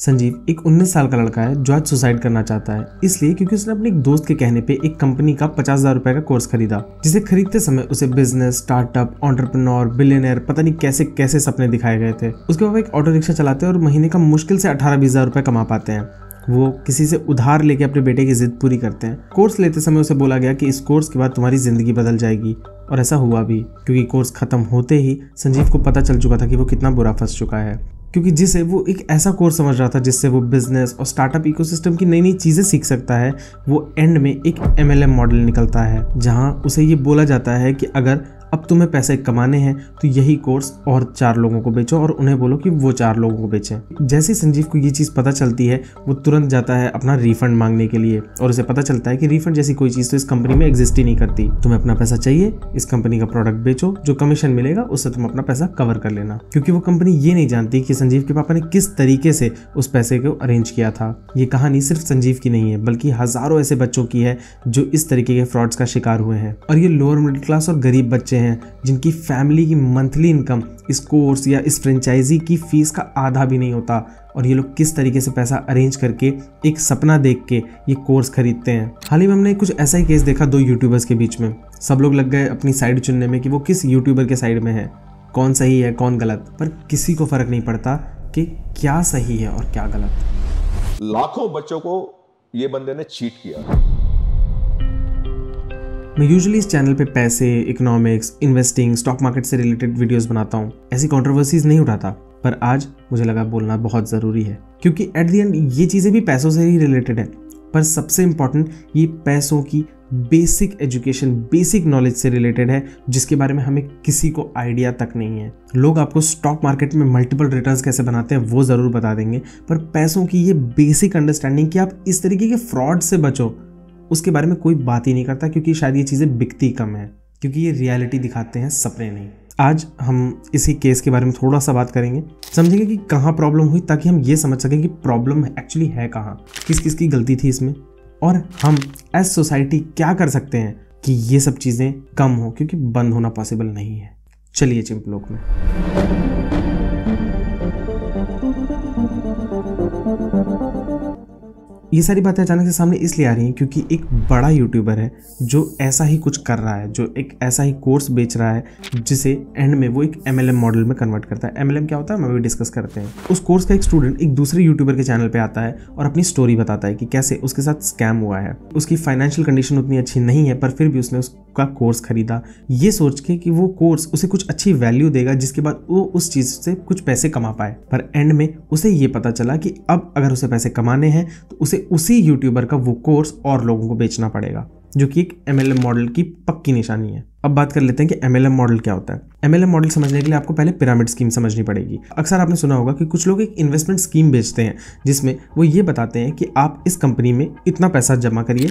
संजीव एक 19 साल का लड़का है जो आज सुसाइड करना चाहता है, इसलिए क्योंकि उसने अपने एक दोस्त के कहने पे एक कंपनी का 50,000 रुपए का कोर्स खरीदा, जिसे खरीदते समय उसे बिजनेस, स्टार्टअप, एंटरप्रेन्योर, बिलियनर, पता नहीं कैसे कैसे सपने दिखाए गए थे। उसके पापा एक ऑटो रिक्शा चलाते हैं और महीने का मुश्किल से 18-20 हजार रुपए कमा पाते हैं। वो किसी से उधार लेके अपने बेटे की जिद पूरी करते हैं। कोर्स लेते समय उसे बोला गया कि इस कोर्स के बाद तुम्हारी जिंदगी बदल जाएगी, और ऐसा हुआ भी, क्योंकि कोर्स खत्म होते ही संजीव को पता चल चुका था कि वो कितना बुरा फंस चुका है। क्योंकि जिसे वो एक ऐसा कोर्स समझ रहा था जिससे वो बिजनेस और स्टार्टअप इकोसिस्टम की नई नई चीज़ें सीख सकता है, वो एंड में एक MLM मॉडल निकलता है, जहां उसे ये बोला जाता है कि अगर अब तुम्हें पैसे कमाने हैं तो यही कोर्स और 4 लोगों को बेचो और उन्हें बोलो कि वो 4 लोगों को बेचें। जैसे संजीव को ये चीज़ पता चलती है, वो तुरंत जाता है अपना रिफंड मांगने के लिए, और उसे पता चलता है कि रिफंड जैसी कोई चीज़ तो इस कंपनी में एग्जिस्ट ही नहीं करती। तुम्हें अपना पैसा चाहिए, इस कंपनी का प्रोडक्ट बेचो, जो कमीशन मिलेगा उससे तुम अपना पैसा कवर कर लेना। क्योंकि वो कंपनी ये नहीं जानती कि संजीव के पापा ने किस तरीके से उस पैसे को अरेंज किया था। ये कहानी सिर्फ संजीव की नहीं है, बल्कि हजारों ऐसे बच्चों की है जो इस तरीके के फ्रॉड्स का शिकार हुए हैं। और ये लोअर मिडिल क्लास और गरीब बच्चे हैं जिनकी फैमिली की मंथली इनकम इस कोर्स या इस फ्रेंचाइजी की फीस का आधा भी नहीं होता, और ये लोग किस तरीके से पैसा अरेंज करके एक सपना देख के ये कोर्स खरीदते हैं। हाल ही में हमने कुछ ऐसा ही केस देखा 2 यूट्यूबर्स के बीच में। सब लोग लग गए अपनी साइड चुनने में कि वो किस यूट्यूबर के साइड में है, कौन सही है कौन गलत, पर किसी को फर्क नहीं पड़ता कि क्या सही है और क्या गलत। लाखों बच्चों को ये बंदे ने चीट किया। मैं यूजुअली इस चैनल पे पैसे, इकोनॉमिक्स, इन्वेस्टिंग, स्टॉक मार्केट से रिलेटेड वीडियोस बनाता हूँ, ऐसी कंट्रोवर्सीज नहीं उठाता, पर आज मुझे लगा बोलना बहुत ज़रूरी है, क्योंकि एट द एंड ये चीज़ें भी पैसों से ही रिलेटेड है। पर सबसे इम्पॉर्टेंट, ये पैसों की बेसिक एजुकेशन, बेसिक नॉलेज से रिलेटेड है, जिसके बारे में हमें किसी को आइडिया तक नहीं है। लोग आपको स्टॉक मार्केट में मल्टीपल रिटर्न्स कैसे बनाते हैं वो ज़रूर बता देंगे, पर पैसों की ये बेसिक अंडरस्टैंडिंग कि आप इस तरीके के फ्रॉड से बचो, उसके बारे में कोई बात ही नहीं करता, क्योंकि शायद ये चीज़ें बिकती कम है, क्योंकि ये रियलिटी दिखाते हैं, सपने नहीं। आज हम इसी केस के बारे में थोड़ा सा बात करेंगे, समझेंगे कि कहाँ प्रॉब्लम हुई, ताकि हम ये समझ सकें कि प्रॉब्लम एक्चुअली है कहाँ, किस किस की गलती थी इसमें, और हम एज सोसाइटी क्या कर सकते हैं कि ये सब चीज़ें कम हो, क्योंकि बंद होना पॉसिबल नहीं है। चलिए चिंपलोक में। ये सारी बातें अचानक से सामने इसलिए आ रही हैं क्योंकि एक बड़ा यूट्यूबर है जो ऐसा ही कुछ कर रहा है, जो एक ऐसा ही कोर्स बेच रहा है जिसे एंड में वो एक MLM मॉडल में कन्वर्ट करता है। MLM क्या होता है, हम भी डिस्कस करते हैं। उस कोर्स का एक स्टूडेंट एक दूसरे यूट्यूबर के चैनल पे आता है और अपनी स्टोरी बताता है कि कैसे उसके साथ स्कैम हुआ है। उसकी फाइनेंशियल कंडीशन उतनी अच्छी नहीं है, पर फिर भी उसने उसका कोर्स खरीदा, ये सोच के कि वो कोर्स उसे कुछ अच्छी वैल्यू देगा, जिसके बाद वो उस चीज़ से कुछ पैसे कमा पाए। पर एंड में उसे ये पता चला कि अब अगर उसे पैसे कमाने हैं तो उसे उसी यूट्यूबर का वो कोर्स और लोगों को बेचना पड़ेगा, जो कि एक MLM मॉडल की पक्की निशानी है। अब बात कर लेते हैं कि MLM मॉडल क्या होता है। MLM मॉडल समझने के लिए आपको पहले पिरामिड स्कीम समझनी पड़ेगी। अक्सर आपने सुना होगा कि कुछ लोग एक इन्वेस्टमेंट स्कीम बेचते हैं, जिसमें वो ये बताते हैं कि आप इस कंपनी में इतना पैसा जमा करिए,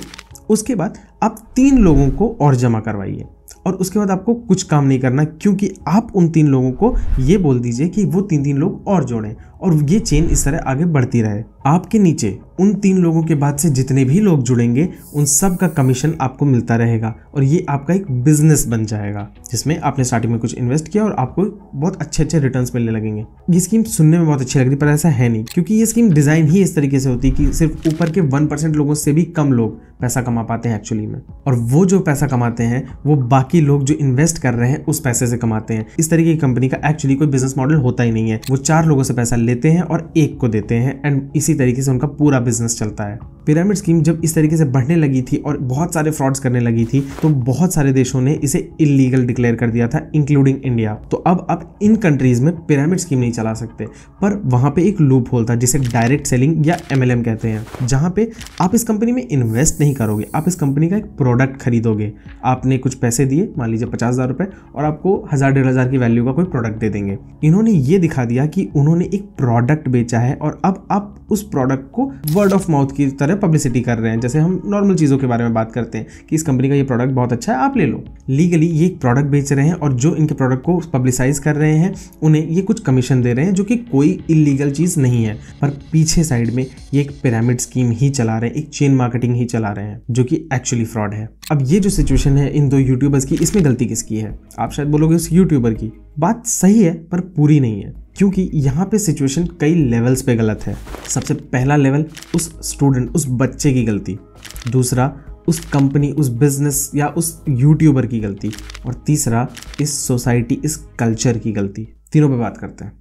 उसके बाद आप 3 लोगों को और जमा करवाइए, और उसके बाद आपको कुछ काम नहीं करना, क्योंकि आप उन 3 लोगों को ये बोल दीजिए कि वो 3 लोग और जोड़ें, और ये चेन इस तरह आगे बढ़ती रहे। आपके नीचे उन 3 लोगों के बाद से जितने भी लोग जुड़ेंगे उन सब का कमीशन आपको मिलता रहेगा, और ये आपका एक बिजनेस बन जाएगा, जिसमें आपने स्टार्टिंग में कुछ इन्वेस्ट किया और आपको बहुत अच्छे अच्छे रिटर्न्स मिलने लगेंगे। ये स्कीम सुनने में बहुत अच्छी लग रही, पर ऐसा है नहीं, क्योंकि ये स्कीम डिजाइन ही इस तरीके से होती है कि सिर्फ ऊपर के 1% लोगों से भी कम लोग पैसा कमा पाते हैं एक्चुअली में, और वो जो पैसा कमाते हैं वो बाकी लोग जो इन्वेस्ट कर रहे हैं उस पैसे से कमाते हैं। इस तरीके की कंपनी का एक्चुअली कोई बिजनेस मॉडल होता ही नहीं है। वो 4 लोगों से पैसा लेते हैं और 1 को देते हैं, एंड इसी तरीके से उनका पूरा बिजनेस चलता है। पिरामिड स्कीम जब इस तरीके से बढ़ने लगी थी और बहुत सारे फ्रॉड्स करने लगी थी, तो बहुत सारे देशों ने इसे इलीगल डिक्लेयर कर दिया था, इंक्लूडिंग इंडिया। तो अब आप इन कंट्रीज में पिरामिड स्कीम नहीं चला सकते, पर वहां पे एक लूप होल था जिसे डायरेक्ट सेलिंग या MLM कहते हैं, जहां पे आप इस कंपनी में इन्वेस्ट नहीं करोगे, आप इस कंपनी का एक प्रोडक्ट खरीदोगे। आपने कुछ पैसे दिए, मान लीजिए 50,000 रुपए, और आपको 1,000-1,500 की वैल्यू का कोई प्रोडक्ट दे देंगे। इन्होंने ये दिखा दिया कि उन्होंने एक प्रोडक्ट बेचा है, और अब आप उस प्रोडक्ट को वर्ड ऑफ माउथ की तरह पब्लिसिटी कर रहे हैं, जैसे हम नॉर्मल चीज़ों के बारे में बात करते हैं कि इस कंपनी का ये प्रोडक्ट बहुत अच्छा है, आप ले लो। लीगली ये एक प्रोडक्ट बेच रहे हैं, और जो इनके प्रोडक्ट को पब्लिसाइज कर रहे हैं उन्हें ये कुछ कमीशन दे रहे हैं, जो कि कोई इलीगल चीज़ नहीं है, पर पीछे साइड में ये एक पिरामिड स्कीम ही चला रहे हैं, एक चेन मार्केटिंग ही चला रहे हैं, जो कि एक्चुअली फ्रॉड है। अब ये जो सिचुएशन है इन 2 यूट्यूबर्स की, इसमें गलती किसकी है? आप शायद बोलोगे उस यूट्यूबर की। बात सही है पर पूरी नहीं है, क्योंकि यहाँ पे सिचुएशन कई लेवल्स पे गलत है। सबसे पहला लेवल उस स्टूडेंट, उस बच्चे की गलती, दूसरा उस कंपनी, उस बिजनेस या उस यूट्यूबर की गलती, और तीसरा इस सोसाइटी, इस कल्चर की गलती। तीनों पे बात करते हैं।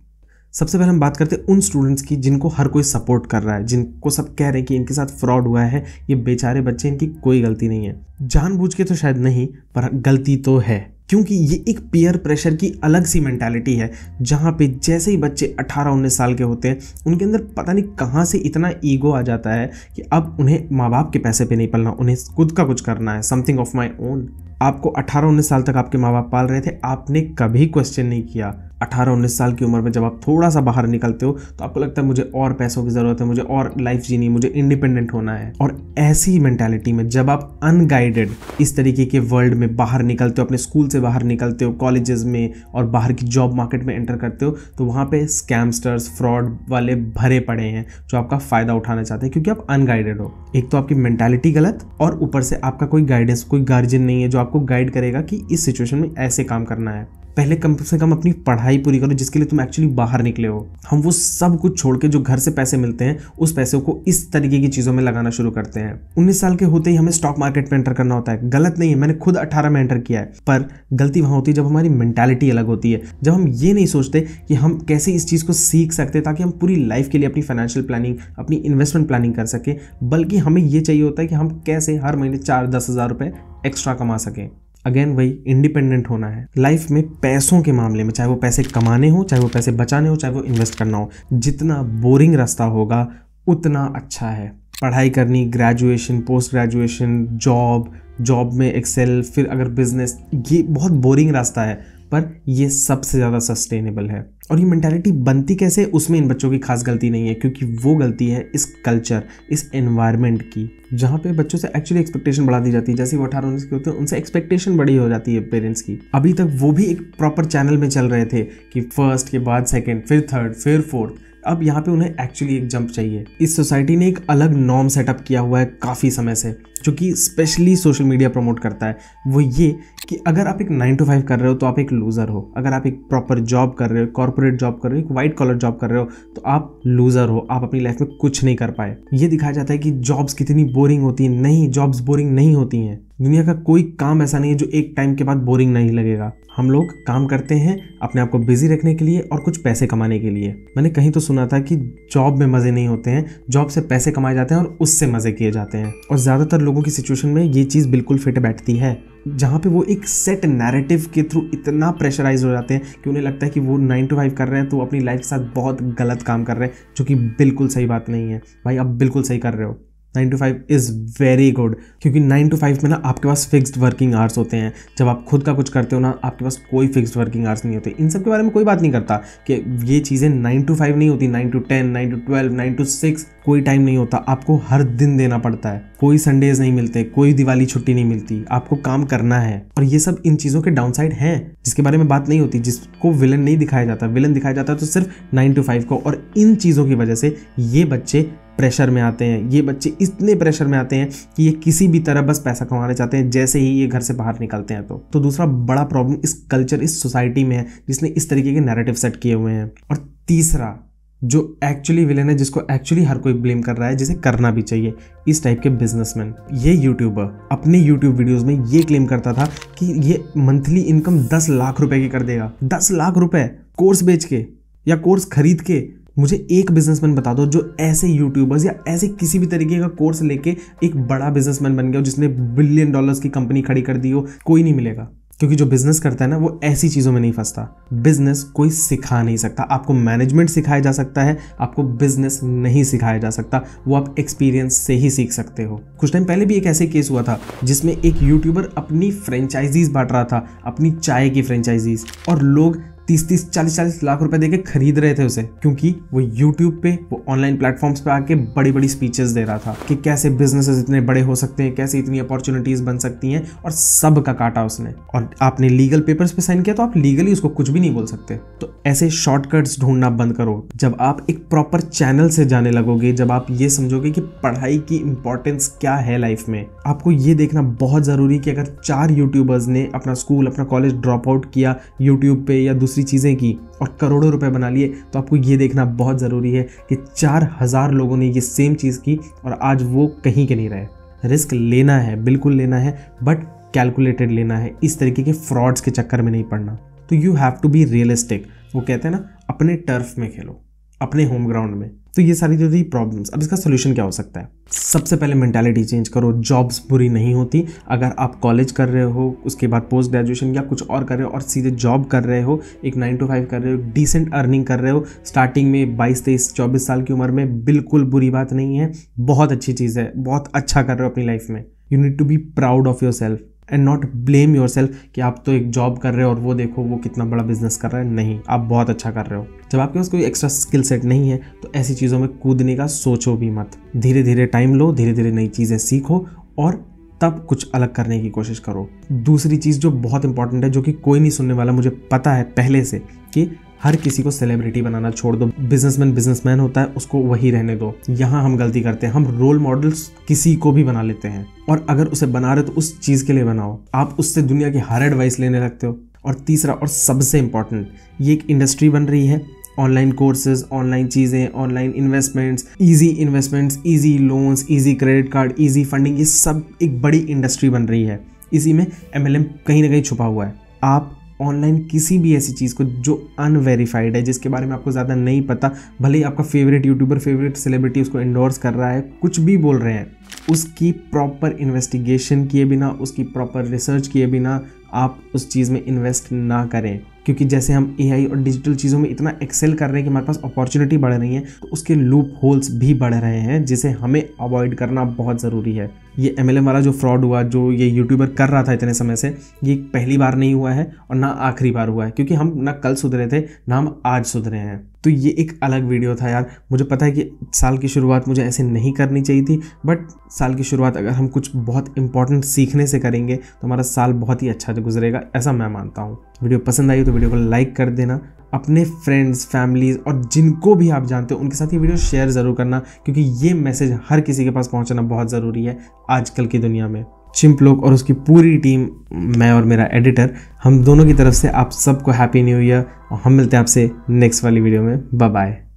सबसे पहले हम बात करते हैं उन स्टूडेंट्स की जिनको हर कोई सपोर्ट कर रहा है, जिनको सब कह रहे हैं कि इनके साथ फ्रॉड हुआ है, ये बेचारे बच्चे, इनकी कोई गलती नहीं है। जानबूझ के तो शायद नहीं, पर गलती तो है, क्योंकि ये एक पीयर प्रेशर की अलग सी मेंटालिटी है, जहाँ पे जैसे ही बच्चे 18-19 साल के होते हैं, उनके अंदर पता नहीं कहाँ से इतना ईगो आ जाता है कि अब उन्हें माँ बाप के पैसे पे नहीं पलना, उन्हें खुद का कुछ करना है, समथिंग ऑफ माई ओन। आपको 18-19 साल तक आपके माँ बाप पाल रहे थे, आपने कभी क्वेश्चन नहीं किया। 18-19 साल की उम्र में जब आप थोड़ा सा बाहर निकलते हो तो आपको लगता है मुझे और पैसों की ज़रूरत है, मुझे और लाइफ जीनी, मुझे इंडिपेंडेंट होना है। और ऐसी मेंटालिटी में जब आप अनगाइडेड इस तरीके के वर्ल्ड में बाहर निकलते हो, अपने स्कूल से बाहर निकलते हो, कॉलेजेस में और बाहर की जॉब मार्केट में एंटर करते हो, तो वहाँ पे स्कैमस्टर्स, फ्रॉड वाले भरे पड़े हैं जो आपका फ़ायदा उठाना चाहते हैं, क्योंकि आप अनगाइडेड हो। एक तो आपकी मेंटालिटी गलत, और ऊपर से आपका कोई गाइडेंस, कोई गार्जियन नहीं है जो आपको गाइड करेगा कि इस सिचुएशन में ऐसे काम करना है। पहले कम से कम अपनी पढ़ाई पूरी करो जिसके लिए तुम एक्चुअली बाहर निकले हो। हम वो सब कुछ छोड़ के जो घर से पैसे मिलते हैं, उस पैसों को इस तरीके की चीज़ों में लगाना शुरू करते हैं। 19 साल के होते ही हमें स्टॉक मार्केट में एंटर करना होता है। गलत नहीं है, मैंने खुद 18 में एंटर किया है, पर गलती वहाँ होती है जब हमारी मेंटालिटी अलग होती है, जब हम ये नहीं सोचते कि हम कैसे इस चीज़ को सीख सकते हैं ताकि हम पूरी लाइफ के लिए अपनी फाइनेंशियल प्लानिंग, अपनी इन्वेस्टमेंट प्लानिंग कर सकें, बल्कि हमें ये चाहिए होता है कि हम कैसे हर महीने 4-10 हज़ार रुपये एक्स्ट्रा कमा सकें। अगेन वही इंडिपेंडेंट होना है लाइफ में। पैसों के मामले में, चाहे वो पैसे कमाने हो, चाहे वो पैसे बचाने हो, चाहे वो इन्वेस्ट करना हो, जितना बोरिंग रास्ता होगा उतना अच्छा है। पढ़ाई करनी, ग्रेजुएशन, पोस्ट ग्रेजुएशन, जॉब में एक्सेल, फिर अगर बिजनेस, ये बहुत बोरिंग रास्ता है, पर ये सबसे ज़्यादा सस्टेनेबल है। और ये मेंटालिटी बनती कैसे, उसमें इन बच्चों की खास गलती नहीं है, क्योंकि वो गलती है इस कल्चर, इस एनवायरनमेंट की, जहाँ पे बच्चों से एक्चुअली एक्सपेक्टेशन बढ़ा दी जाती है। जैसे वो 18-19 के होते हैं, उनसे एक्सपेक्टेशन बड़ी हो जाती है पेरेंट्स की। अभी तक वो भी एक प्रॉपर चैनल में चल रहे थे कि फर्स्ट के बाद सेकेंड, फिर थर्ड, फिर फोर्थ। अब यहाँ पे उन्हें एक्चुअली एक जंप चाहिए। इस सोसाइटी ने एक अलग नॉर्म सेटअप किया हुआ है काफ़ी समय से, जो कि स्पेशली सोशल मीडिया प्रमोट करता है। वो ये कि अगर आप एक 9 to 5 कर रहे हो तो आप एक लूज़र हो, अगर आप एक प्रॉपर जॉब कर रहे हो, कॉर्पोरेट जॉब कर रहे हो, एक वाइट कॉलर जॉब कर रहे हो, तो आप लूज़र हो, आप अपनी लाइफ में कुछ नहीं कर पाए। ये दिखाया जाता है कि जॉब्स कितनी बोरिंग होती हैं। नहीं, जॉब्स बोरिंग नहीं होती हैं। दुनिया का कोई काम ऐसा नहीं है जो एक टाइम के बाद बोरिंग नहीं लगेगा। हम लोग काम करते हैं अपने आप को बिजी रखने के लिए और कुछ पैसे कमाने के लिए। मैंने कहीं तो सुना था कि जॉब में मज़े नहीं होते हैं, जॉब से पैसे कमाए जाते हैं और उससे मज़े किए जाते हैं। और ज़्यादातर लोगों की सिचुएशन में ये चीज़ बिल्कुल फिट बैठती है, जहाँ पे वो एक सेट नैरेटिव के थ्रू इतना प्रेशराइज हो जाते हैं कि उन्हें लगता है कि वो 9 to 5 कर रहे हैं तो अपनी लाइफ के साथ बहुत गलत काम कर रहे हैं, जो कि बिल्कुल सही बात नहीं है। भाई, आप बिल्कुल सही कर रहे हो। 9 to 5 इज़ वेरी गुड, क्योंकि 9 to 5 में ना आपके पास फिक्स्ड वर्किंग आवर्स होते हैं। जब आप खुद का कुछ करते हो ना, आपके पास कोई फिक्स्ड वर्किंग आवर्स नहीं होते। इन सब के बारे में कोई बात नहीं करता कि ये चीज़ें 9 to 5 नहीं होती, 9 to 10, 9 to 12, 9 to 6 कोई टाइम नहीं होता। आपको हर दिन देना पड़ता है, कोई संडेज नहीं मिलते, कोई दिवाली छुट्टी नहीं मिलती, आपको काम करना है। और ये सब इन चीज़ों के डाउनसाइड हैं जिसके बारे में बात नहीं होती, जिसको विलन नहीं दिखाया जाता। विलन दिखाया जाता है तो सिर्फ 9 to 5 को। और इन चीज़ों की वजह से ये बच्चे प्रेशर में आते हैं। ये बच्चे इतने प्रेशर में आते हैं कि ये किसी भी तरह बस पैसा कमाना चाहते हैं जैसे ही ये घर से बाहर निकलते हैं। तो दूसरा बड़ा प्रॉब्लम इस कल्चर, इस सोसाइटी में है जिसने इस तरीके के नैरेटिव सेट किए हुए हैं। और तीसरा जो एक्चुअली विलेन है, जिसको एक्चुअली हर कोई ब्लेम कर रहा है, जिसे करना भी चाहिए, इस टाइप के बिजनेसमैन। ये यूट्यूबर अपने यूट्यूब वीडियोस में ये क्लेम करता था कि ये मंथली इनकम 10 लाख रुपए की कर देगा। 10 लाख रुपए कोर्स बेच के या कोर्स खरीद के। मुझे एक बिजनेसमैन बता दो जो ऐसे यूट्यूबर्स या ऐसे किसी भी तरीके का कोर्स लेके एक बड़ा बिजनेसमैन बन गया हो, जिसने $1 बिलियन की कंपनी खड़ी कर दी हो। कोई नहीं मिलेगा, क्योंकि जो बिजनेस करता है ना, वो ऐसी चीज़ों में नहीं फंसता। बिजनेस कोई सिखा नहीं सकता। आपको मैनेजमेंट सिखाया जा सकता है, आपको बिजनेस नहीं सिखाया जा सकता। वो आप एक्सपीरियंस से ही सीख सकते हो। कुछ टाइम पहले भी एक ऐसे केस हुआ था जिसमें एक यूट्यूबर अपनी फ्रेंचाइजीज बांट रहा था, अपनी चाय की फ्रेंचाइजीज, और लोग 30-30, 40-40 लाख रुपए देके खरीद रहे थे उसे, क्योंकि वो यूट्यूब पे, वो ऑनलाइन प्लेटफॉर्म्स पे आके बड़ी बड़ी स्पीचेस दे रहा था कि कैसे बिजनेसेस इतने बड़े हो सकते हैं, कैसे इतनी अपॉर्चुनिटीज बन सकती हैं, और सब का काटा उसने। और आपने लीगल पेपर्स पे साइन किया तो आप लीगली उसको कुछ भी नहीं बोल सकते। तो ऐसे शॉर्टकट्स ढूंढना बंद करो। जब आप एक प्रॉपर चैनल से जाने लगोगे, जब आप ये समझोगे कि पढ़ाई की इंपॉर्टेंस क्या है लाइफ में, आपको ये देखना बहुत जरूरी कि अगर 4 यूट्यूबर्स ने अपना स्कूल, अपना कॉलेज ड्रॉप आउट किया यूट्यूब पे या दूसरी दूसरी चीज़ें की और करोड़ों रुपए बना लिए, तो आपको ये देखना बहुत ज़रूरी है कि 4000 लोगों ने ये सेम चीज़ की और आज वो कहीं के नहीं रहे। रिस्क लेना है, बिल्कुल लेना है, बट कैलकुलेटेड लेना है, इस तरीके के फ्रॉड्स के चक्कर में नहीं पड़ना। तो you have to be realistic. वो कहते हैं ना, अपने टर्फ में खेलो, अपने होम ग्राउंड में। तो ये सारी जो थी प्रॉब्लम्स, अब इसका सोल्यूशन क्या हो सकता है? सबसे पहले मेंटालिटी चेंज करो। जॉब्स बुरी नहीं होती। अगर आप कॉलेज कर रहे हो, उसके बाद पोस्ट ग्रेजुएशन या कुछ और कर रहे हो और सीधे जॉब कर रहे हो, एक 9 to 5 कर रहे हो, डिसेंट अर्निंग कर रहे हो स्टार्टिंग में 22, 23, 24 साल की उम्र में, बिल्कुल बुरी बात नहीं है, बहुत अच्छी चीज़ है, बहुत अच्छा कर रहे हो अपनी लाइफ में। You need to be proud of yourself and not blame yourself कि आप तो एक जॉब कर रहे हो और वो देखो वो कितना बड़ा बिजनेस कर रहा है। नहीं, आप बहुत अच्छा कर रहे हो। जब आपके पास कोई एक्स्ट्रा स्किल सेट नहीं है तो ऐसी चीज़ों में कूदने का सोचो भी मत। धीरे धीरे टाइम लो, धीरे धीरे नई चीज़ें सीखो और तब कुछ अलग करने की कोशिश करो। दूसरी चीज़ जो बहुत इंपॉर्टेंट है, जो कि कोई नहीं सुनने वाला, मुझे पता है पहले से, कि हर किसी को सेलिब्रिटी बनाना छोड़ दो। बिजनेसमैन होता है, उसको वही रहने दो। यहाँ हम गलती करते हैं, हम रोल मॉडल्स किसी को भी बना लेते हैं और अगर उसे बना रहे तो उस चीज़ के लिए बनाओ। आप उससे दुनिया की हर एडवाइस लेने लगते हो। और तीसरा और सबसे इम्पॉर्टेंट, ये एक इंडस्ट्री बन रही है, ऑनलाइन कोर्सेज, ऑनलाइन चीज़ें, online investments, easy loans, easy credit card, easy funding, ये सब एक बड़ी इंडस्ट्री बन रही है। इसी में MLM कहीं ना कहीं छुपा हुआ है। आप ऑनलाइन किसी भी ऐसी चीज़ को जो अनवेरीफाइड है, जिसके बारे में आपको ज़्यादा नहीं पता, भले ही आपका फेवरेट यूट्यूबर, फेवरेट सेलिब्रिटी उसको एंडोर्स कर रहा है, कुछ भी बोल रहे हैं, उसकी प्रॉपर इन्वेस्टिगेशन किए बिना, उसकी प्रॉपर रिसर्च किए बिना आप उस चीज़ में इन्वेस्ट ना करें। क्योंकि जैसे हम AI और डिजिटल चीज़ों में इतना एक्सेल कर रहे हैं कि हमारे पास अपॉर्चुनिटी बढ़ रही है, तो उसके लूप होल्स भी बढ़ रहे हैं, जिसे हमें अवॉइड करना बहुत ज़रूरी है। ये MLM वाला जो फ्रॉड हुआ, जो ये यूट्यूबर कर रहा था इतने समय से, ये पहली बार नहीं हुआ है और ना आखिरी बार हुआ है, क्योंकि हम ना कल सुधरे थे ना हम आज सुधरे हैं। तो ये एक अलग वीडियो था यार। मुझे पता है कि साल की शुरुआत मुझे ऐसे नहीं करनी चाहिए थी, बट साल की शुरुआत अगर हम कुछ बहुत इंपॉर्टेंट सीखने से करेंगे तो हमारा साल बहुत ही अच्छा गुजरेगा, ऐसा मैं मानता हूँ। वीडियो पसंद आई तो वीडियो को लाइक कर देना, अपने फ्रेंड्स, फैमिलीज और जिनको भी आप जानते हो उनके साथ ये वीडियो शेयर ज़रूर करना, क्योंकि ये मैसेज हर किसी के पास पहुंचना बहुत ज़रूरी है आजकल की दुनिया में। चिंपलोक और उसकी पूरी टीम, मैं और मेरा एडिटर, हम दोनों की तरफ से आप सबको हैप्पी न्यू ईयर और हम मिलते हैं आपसे नेक्स्ट वाली वीडियो में। Bye bye.